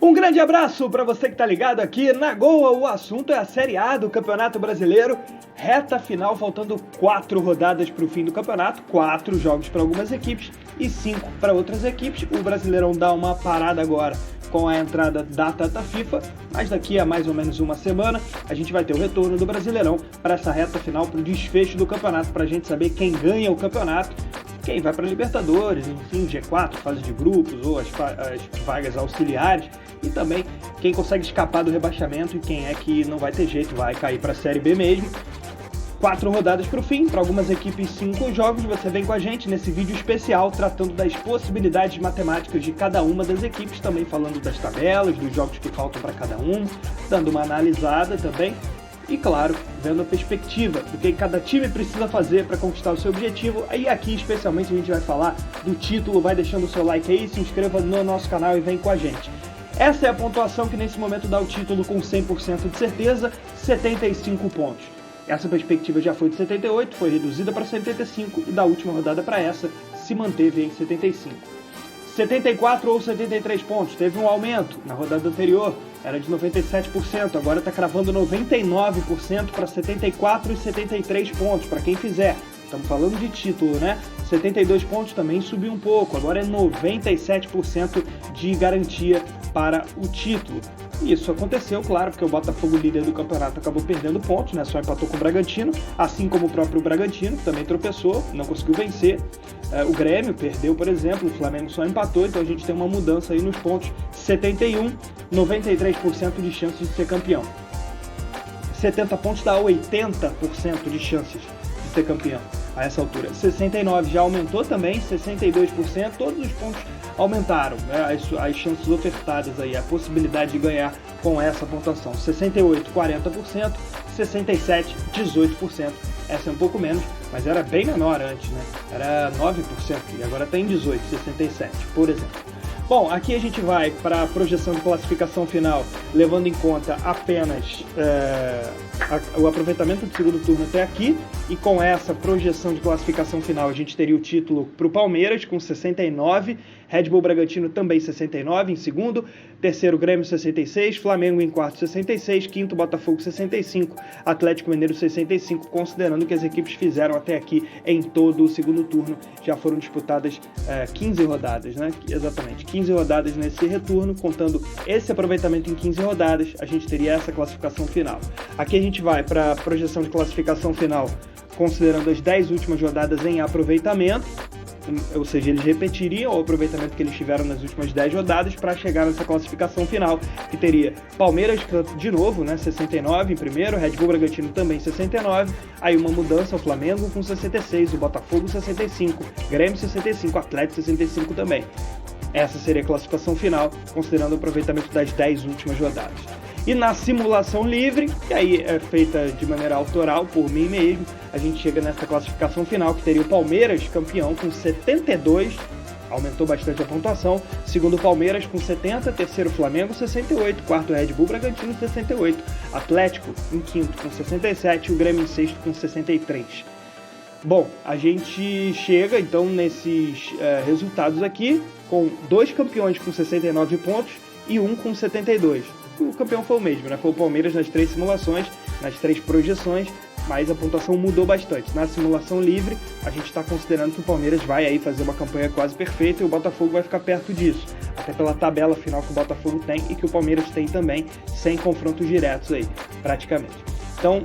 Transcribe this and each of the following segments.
Um grande abraço para você que tá ligado aqui na Goa. O assunto é a Série A do Campeonato Brasileiro. Reta final, faltando 4 rodadas para o fim do campeonato. 4 jogos para algumas equipes e 5 para outras equipes. O Brasileirão dá uma parada agora com a entrada da data FIFA, mas daqui a mais ou menos uma semana a gente vai ter o retorno do Brasileirão para essa reta final, para o desfecho do campeonato, para a gente saber quem ganha o campeonato, quem vai para Libertadores, enfim, G4, fase de grupos ou as vagas auxiliares, e também quem consegue escapar do rebaixamento e quem é que não vai ter jeito, vai cair para a Série B mesmo. 4 rodadas para o fim, para algumas equipes 5 jogos. Você vem com a gente nesse vídeo especial tratando das possibilidades matemáticas de cada uma das equipes, também falando das tabelas, dos jogos que faltam para cada um, dando uma analisada também e, claro, vendo a perspectiva do que cada time precisa fazer para conquistar o seu objetivo. E aqui especialmente a gente vai falar do título. Vai deixando o seu like aí, se inscreva no nosso canal e vem com a gente. Essa é a pontuação que nesse momento dá o título com 100% de certeza, 75 pontos. Essa perspectiva já foi de 78, foi reduzida para 75 e da última rodada para essa se manteve em 75. 74 ou 73 pontos, teve um aumento. Na rodada anterior era de 97%, agora está cravando 99% para 74 e 73 pontos, para quem fizer. Estamos falando de título, né? 72 pontos também subiu um pouco, agora é 97% de garantia para o título. Isso aconteceu, claro, porque o Botafogo, líder do campeonato, acabou perdendo pontos, né? Só empatou com o Bragantino, assim como o próprio Bragantino, que também tropeçou, não conseguiu vencer. O Grêmio perdeu, por exemplo, o Flamengo só empatou, então a gente tem uma mudança aí nos pontos. 71, 93% de chances de ser campeão. 70 pontos dá 80% de chances de ser campeão a essa altura. 69 já aumentou também, 62%, todos os pontos aumentaram, né, as chances ofertadas aí, a possibilidade de ganhar com essa pontuação. 68, 40%, 67, 18%. Essa é um pouco menos, mas era bem menor antes, né? Era 9% e agora está em 18, 67, por exemplo. Bom, aqui a gente vai para a projeção de classificação final, levando em conta apenas o aproveitamento do segundo turno até aqui, e com essa projeção de classificação final a gente teria o título para o Palmeiras com 69, Red Bull Bragantino também 69 em segundo, terceiro Grêmio 66, Flamengo em quarto 66, quinto Botafogo 65, Atlético Mineiro 65, considerando que as equipes fizeram até aqui em todo o segundo turno. Já foram disputadas 15 rodadas, né? Exatamente, 15 rodadas nesse retorno, contando esse aproveitamento em 15 rodadas, a gente teria essa classificação final. Aqui a gente vai para a projeção de classificação final, considerando as 10 últimas rodadas em aproveitamento, ou seja, eles repetiriam o aproveitamento que eles tiveram nas últimas 10 rodadas para chegar nessa classificação final, que teria Palmeiras de novo, né, 69 em primeiro, Red Bull Bragantino também 69, aí uma mudança, o Flamengo com 66, o Botafogo 65, Grêmio 65, Atlético 65 também. Essa seria a classificação final, considerando o aproveitamento das 10 últimas rodadas. E na simulação livre, que aí é feita de maneira autoral por mim mesmo, a gente chega nessa classificação final, que teria o Palmeiras campeão com 72, aumentou bastante a pontuação, segundo Palmeiras com 70, terceiro Flamengo 68, quarto Red Bull Bragantino 68, Atlético em quinto com 67 e o Grêmio em sexto com 63. Bom, a gente chega então nesses resultados aqui com 2 campeões com 69 pontos e 1 com 72. O campeão foi o mesmo, né? Foi o Palmeiras nas 3 simulações, nas 3 projeções, mas a pontuação mudou bastante. Na simulação livre, a gente está considerando que o Palmeiras vai aí fazer uma campanha quase perfeita e o Botafogo vai ficar perto disso, até pela tabela final que o Botafogo tem e que o Palmeiras tem também, sem confrontos diretos aí, praticamente. Então,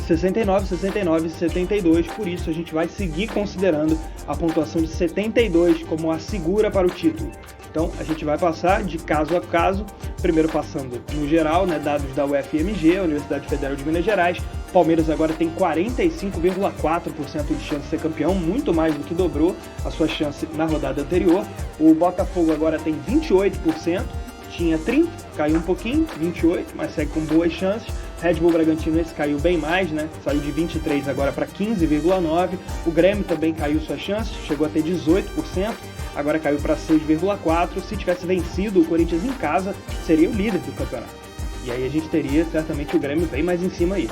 69, 69 e 72, por isso a gente vai seguir considerando a pontuação de 72 como a segura para o título. Então a gente vai passar de caso a caso, primeiro passando no geral, né, dados da UFMG, Universidade Federal de Minas Gerais. O Palmeiras agora tem 45,4% de chance de ser campeão, muito mais do que dobrou a sua chance na rodada anterior. O Botafogo agora tem 28%, tinha 30%, caiu um pouquinho, 28%, mas segue com boas chances. Red Bull Bragantino esse caiu bem mais, né? Saiu de 23 agora para 15,9%. O Grêmio também caiu suas chances, chegou a ter 18%, agora caiu para 6,4%. Se tivesse vencido o Corinthians em casa, seria o líder do campeonato. E aí a gente teria certamente o Grêmio bem mais em cima aí.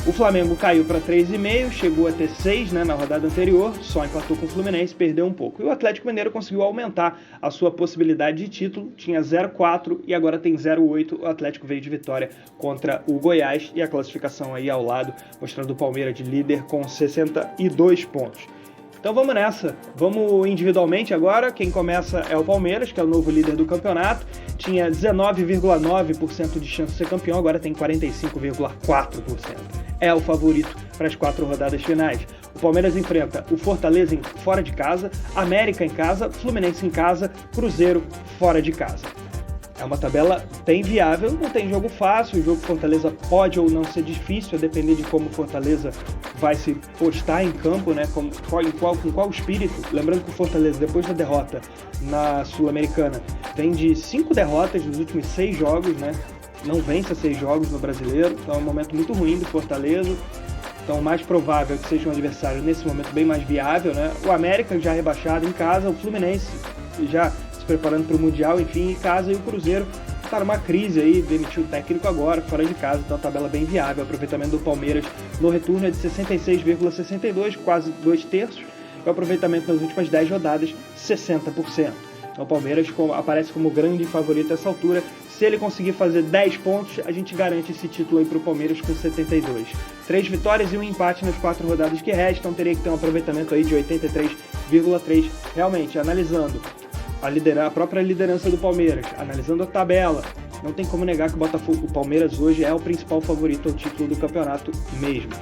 O Flamengo caiu para 3,5, chegou a ter 6, né, na rodada anterior, só empatou com o Fluminense, perdeu um pouco. E o Atlético Mineiro conseguiu aumentar a sua possibilidade de título, tinha 0,4 e agora tem 0,8. O Atlético veio de vitória contra o Goiás e a classificação aí ao lado, mostrando o Palmeiras de líder com 62 pontos. Então vamos nessa, vamos individualmente agora. Quem começa é o Palmeiras, que é o novo líder do campeonato, tinha 19,9% de chance de ser campeão, agora tem 45,4%. É o favorito para as 4 rodadas finais. O Palmeiras enfrenta o Fortaleza fora de casa, América em casa, Fluminense em casa, Cruzeiro fora de casa. É uma tabela bem viável, não tem jogo fácil, o jogo Fortaleza pode ou não ser difícil, a depender de como o Fortaleza vai se postar em campo, né? Com qual espírito. Lembrando que o Fortaleza, depois da derrota na Sul-Americana, vem de 5 derrotas nos últimos 6 jogos, né? Não vence a 6 jogos no Brasileiro, então é um momento muito ruim do Fortaleza. Então, o mais provável é que seja um adversário nesse momento bem mais viável, né? O América já rebaixado em casa, o Fluminense já preparando para o Mundial, enfim, em casa, e o Cruzeiro está numa crise aí, demitiu o técnico agora, fora de casa, então a tabela bem viável. O aproveitamento do Palmeiras no retorno é de 66,62, quase 2/3, e o aproveitamento nas últimas 10 rodadas, 60%. Então o Palmeiras aparece como grande favorito a essa altura. Se ele conseguir fazer 10 pontos, a gente garante esse título aí para o Palmeiras com 72. 3 vitórias e um empate nas 4 rodadas que restam, teria que ter um aproveitamento aí de 83,3. Realmente, analisando a própria liderança do Palmeiras, analisando a tabela, não tem como negar que o Palmeiras hoje é o principal favorito ao título do campeonato mesmo.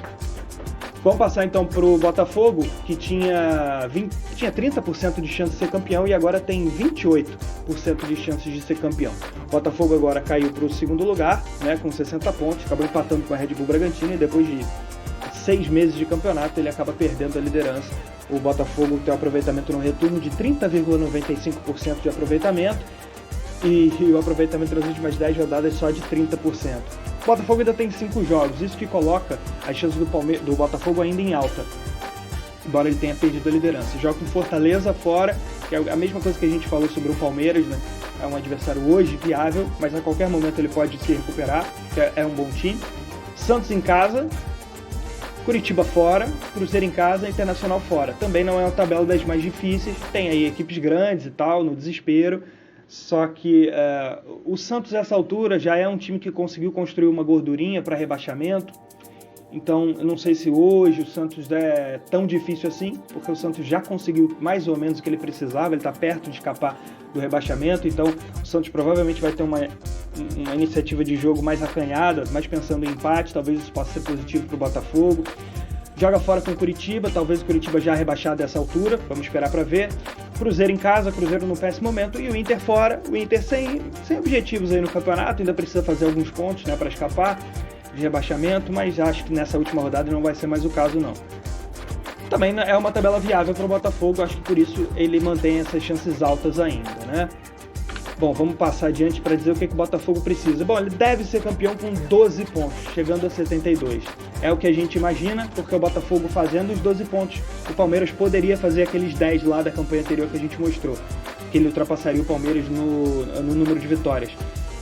Vamos passar então para o Botafogo, que tinha 30% de chance de ser campeão e agora tem 28% de chances de ser campeão. O Botafogo agora caiu para o segundo lugar, né, com 60 pontos, acabou empatando com a Red Bull Bragantino e depois de 6 meses de campeonato ele acaba perdendo a liderança. O Botafogo tem um aproveitamento no retorno de 30,95% de aproveitamento e o aproveitamento nas últimas 10 rodadas só de 30%. O Botafogo ainda tem 5 jogos, isso que coloca as chances do Botafogo ainda em alta, embora ele tenha perdido a liderança. Joga com Fortaleza fora, que é a mesma coisa que a gente falou sobre o Palmeiras, né? É um adversário hoje viável, mas a qualquer momento ele pode se recuperar, que é um bom time. Santos em casa, Curitiba fora, Cruzeiro em casa, Internacional fora. Também não é uma tabela das mais difíceis, tem aí equipes grandes e tal, no desespero, só que o Santos nessa altura já é um time que conseguiu construir uma gordurinha para rebaixamento, então eu não sei se hoje o Santos é tão difícil assim, porque o Santos já conseguiu mais ou menos o que ele precisava, ele está perto de escapar do rebaixamento, então o Santos provavelmente vai ter uma iniciativa de jogo mais acanhada, mais pensando em empate, talvez isso possa ser positivo para o Botafogo. Joga fora com o Curitiba, talvez o Curitiba já rebaixado dessa altura, vamos esperar para ver. Cruzeiro em casa, Cruzeiro no péssimo momento, e o Inter fora, o Inter sem objetivos aí no campeonato, ainda precisa fazer alguns pontos, né, para escapar de rebaixamento, mas acho que nessa última rodada não vai ser mais o caso não. Também é uma tabela viável para o Botafogo, acho que por isso ele mantém essas chances altas ainda, né? Bom, vamos passar adiante para dizer o que o Botafogo precisa. Bom, ele deve ser campeão com 12 pontos, chegando a 72. É o que a gente imagina, porque o Botafogo fazendo os 12 pontos, o Palmeiras poderia fazer aqueles 10 lá da campanha anterior que a gente mostrou, que ele ultrapassaria o Palmeiras no número de vitórias.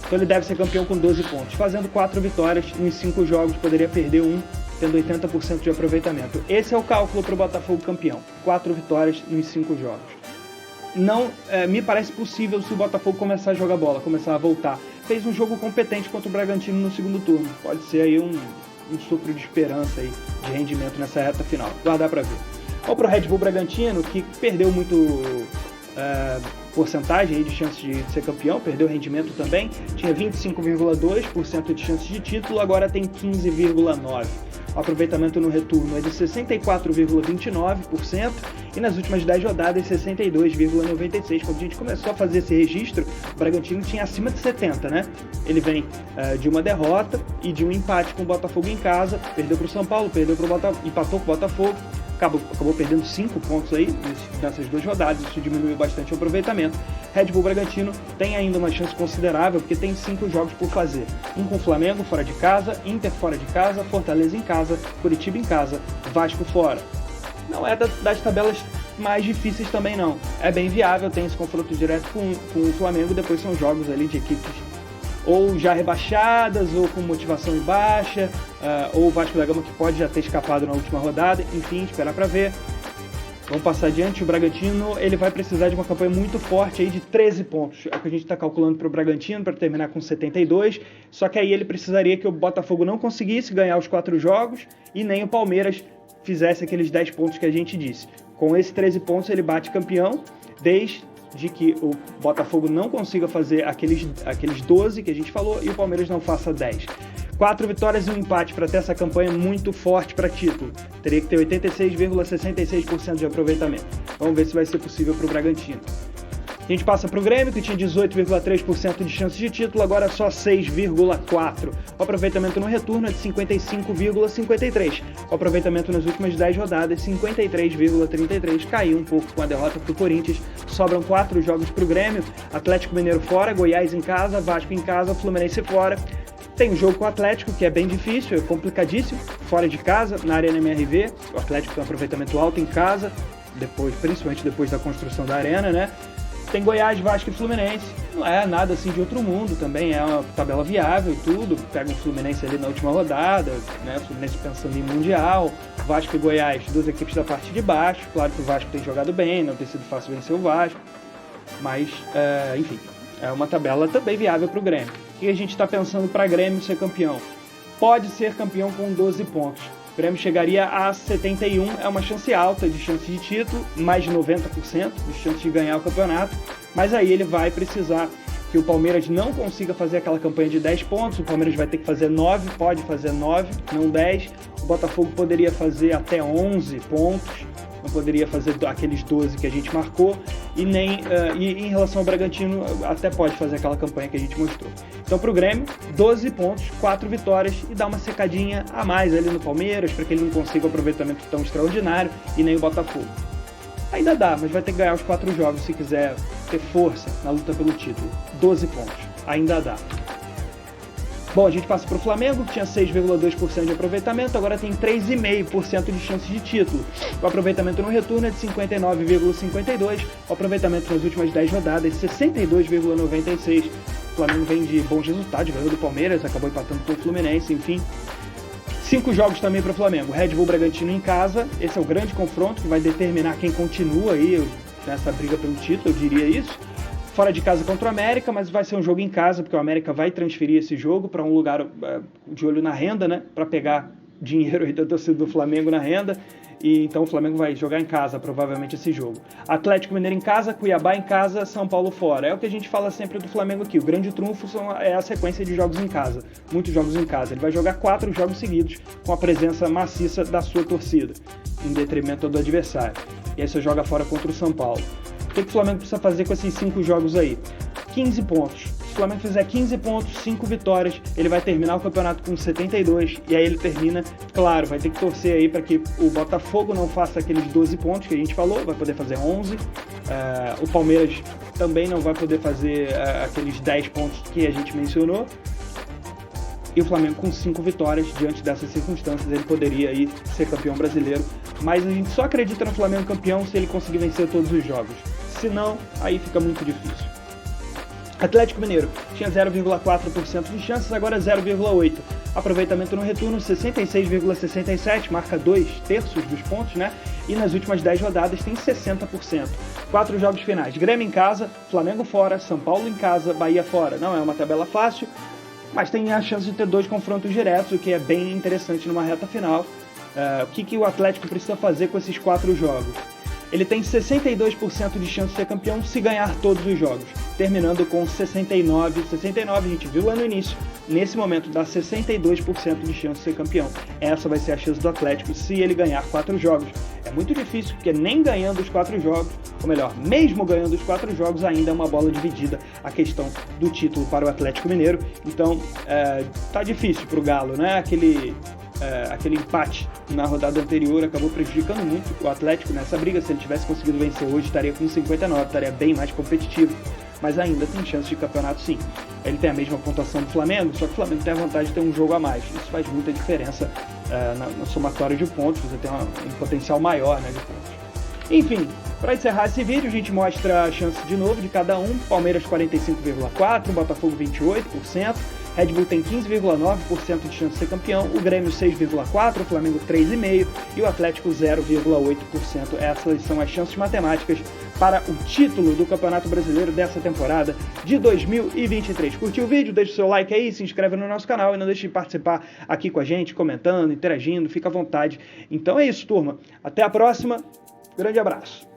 Então ele deve ser campeão com 12 pontos. Fazendo 4 vitórias nos 5 jogos, poderia perder um, tendo 80% de aproveitamento. Esse é o cálculo para o Botafogo campeão. 4 vitórias nos 5 jogos. Não me parece possível se o Botafogo começar a jogar bola, começar a voltar. Fez um jogo competente contra o Bragantino no segundo turno. Pode ser aí um sopro de esperança aí, de rendimento nessa reta final. Guardar para ver. Vamos para o Red Bull Bragantino, que perdeu muito porcentagem aí de chance de ser campeão, perdeu rendimento também. Tinha 25,2% de chance de título, agora tem 15,9%. O aproveitamento no retorno é de 64,29% e nas últimas 10 rodadas 62,96%. Quando a gente começou a fazer esse registro, o Bragantino tinha acima de 70%, né? Ele vem de uma derrota e de um empate com o Botafogo em casa, perdeu para o São Paulo, empatou com o Botafogo, acabou perdendo 5 pontos aí nessas 2 rodadas, isso diminuiu bastante o aproveitamento. Red Bull Bragantino tem ainda uma chance considerável, porque tem 5 jogos por fazer. Um com o Flamengo fora de casa, Inter fora de casa, Fortaleza em casa, Curitiba em casa, Vasco fora. Não é das tabelas mais difíceis também não. É bem viável, tem esse confronto direto com o Flamengo, depois são jogos ali de equipes ou já rebaixadas, ou com motivação em baixa, ou o Vasco da Gama que pode já ter escapado na última rodada, enfim, esperar para ver. Vamos passar adiante. O Bragantino ele vai precisar de uma campanha muito forte aí de 13 pontos. É o que a gente está calculando para o Bragantino, para terminar com 72. Só que aí ele precisaria que o Botafogo não conseguisse ganhar os 4 jogos e nem o Palmeiras fizesse aqueles 10 pontos que a gente disse. Com esses 13 pontos ele bate campeão, desde que o Botafogo não consiga fazer aqueles 12 que a gente falou e o Palmeiras não faça 10. 4 vitórias e um empate para ter essa campanha muito forte para título. Teria que ter 86,66% de aproveitamento. Vamos ver se vai ser possível para o Bragantino. A gente passa para o Grêmio, que tinha 18,3% de chance de título, agora só 6,4%. O aproveitamento no retorno é de 55,53%. O aproveitamento nas últimas 10 rodadas, 53,33%. Caiu um pouco com a derrota para o Corinthians. Sobram 4 jogos para o Grêmio. Atlético Mineiro fora, Goiás em casa, Vasco em casa, Fluminense fora. Tem um jogo com o Atlético, que é bem difícil, é complicadíssimo, fora de casa, na Arena MRV. O Atlético tem um aproveitamento alto em casa, principalmente depois da construção da Arena, né? Tem Goiás, Vasco e Fluminense. Não é nada assim de outro mundo, também é uma tabela viável e tudo. Pega o Fluminense ali na última rodada, né? O Fluminense pensando em Mundial. Vasco e Goiás, 2 equipes da parte de baixo. Claro que o Vasco tem jogado bem, não tem sido fácil vencer o Vasco. Mas, enfim, é uma tabela também viável para o Grêmio. O que a gente está pensando para Grêmio ser campeão? Pode ser campeão com 12 pontos. O Grêmio chegaria a 71, é uma chance alta de chance de título, mais de 90% de chance de ganhar o campeonato, mas aí ele vai precisar que o Palmeiras não consiga fazer aquela campanha de 10 pontos, o Palmeiras vai ter que fazer 9, pode fazer 9, não 10, o Botafogo poderia fazer até 11 pontos, não poderia fazer aqueles 12 que a gente marcou, e em relação ao Bragantino, até pode fazer aquela campanha que a gente mostrou. Então, para o Grêmio, 12 pontos, 4 vitórias e dá uma secadinha a mais ali no Palmeiras, para que ele não consiga um aproveitamento tão extraordinário, e nem o Botafogo. Ainda dá, mas vai ter que ganhar os 4 jogos se quiser ter força na luta pelo título. 12 pontos, ainda dá. Bom, a gente passa para o Flamengo, que tinha 6,2% de aproveitamento, agora tem 3,5% de chance de título. O aproveitamento no retorno é de 59,52%, o aproveitamento nas últimas 10 rodadas, 62,96%. O Flamengo vem de bons resultados, ganhou do Palmeiras, acabou empatando com o Fluminense, enfim. 5 jogos também para o Flamengo. Red Bull Bragantino em casa, esse é o grande confronto que vai determinar quem continua aí nessa briga pelo título, eu diria isso. Fora de casa contra o América, mas vai ser um jogo em casa, porque o América vai transferir esse jogo para um lugar de olho na renda, né? Para pegar dinheiro aí da torcida do Flamengo na renda. E então o Flamengo vai jogar em casa, provavelmente, esse jogo. Atlético Mineiro em casa, Cuiabá em casa, São Paulo fora. É o que a gente fala sempre do Flamengo aqui. O grande trunfo é a sequência de jogos em casa. Muitos jogos em casa. Ele vai jogar 4 jogos seguidos com a presença maciça da sua torcida, em detrimento do adversário. E aí você joga fora contra o São Paulo. O que o Flamengo precisa fazer com esses 5 jogos aí? 15 pontos. Se o Flamengo fizer 15 pontos, 5 vitórias, ele vai terminar o campeonato com 72, e aí ele termina, claro, vai ter que torcer aí para que o Botafogo não faça aqueles 12 pontos que a gente falou, vai poder fazer 11, o Palmeiras também não vai poder fazer aqueles 10 pontos que a gente mencionou, e o Flamengo com 5 vitórias, diante dessas circunstâncias, ele poderia aí ser campeão brasileiro, mas a gente só acredita no Flamengo campeão se ele conseguir vencer todos os jogos, se não, aí fica muito difícil. Atlético Mineiro tinha 0,4% de chances, agora 0,8%. Aproveitamento no retorno, 66,67%, marca 2/3 dos pontos, né? E nas últimas 10 rodadas tem 60%. 4 jogos finais, Grêmio em casa, Flamengo fora, São Paulo em casa, Bahia fora. Não é uma tabela fácil, mas tem a chance de ter 2 confrontos diretos, o que é bem interessante numa reta final. O que o Atlético precisa fazer com esses 4 jogos? Ele tem 62% de chance de ser campeão se ganhar todos os jogos, terminando com 69%. 69% a gente viu lá no início, nesse momento dá 62% de chance de ser campeão. Essa vai ser a chance do Atlético se ele ganhar 4 jogos. É muito difícil, porque nem ganhando os 4 jogos, ou melhor, mesmo ganhando os 4 jogos, ainda é uma bola dividida a questão do título para o Atlético Mineiro. Então, tá difícil para o Galo, né? Aquele empate na rodada anterior acabou prejudicando muito o Atlético nessa briga. Se ele tivesse conseguido vencer hoje, estaria com 59, estaria bem mais competitivo, mas ainda tem chance de campeonato sim. Ele tem a mesma pontuação do Flamengo, só que o Flamengo tem a vantagem de ter um jogo a mais. Isso faz muita diferença na somatória de pontos, você tem um potencial maior, né, de pontos. Enfim, Para encerrar esse vídeo, a gente mostra a chance de novo de cada um. Palmeiras 45,4%, Botafogo 28%, Red Bull tem 15,9% de chance de ser campeão, o Grêmio 6,4%, o Flamengo 3,5% e o Atlético 0,8%. Essas são as chances matemáticas para o título do Campeonato Brasileiro dessa temporada de 2023. Curtiu o vídeo? Deixa o seu like aí, se inscreve no nosso canal e não deixe de participar aqui com a gente, comentando, interagindo, fica à vontade. Então é isso, turma. Até a próxima. Grande abraço.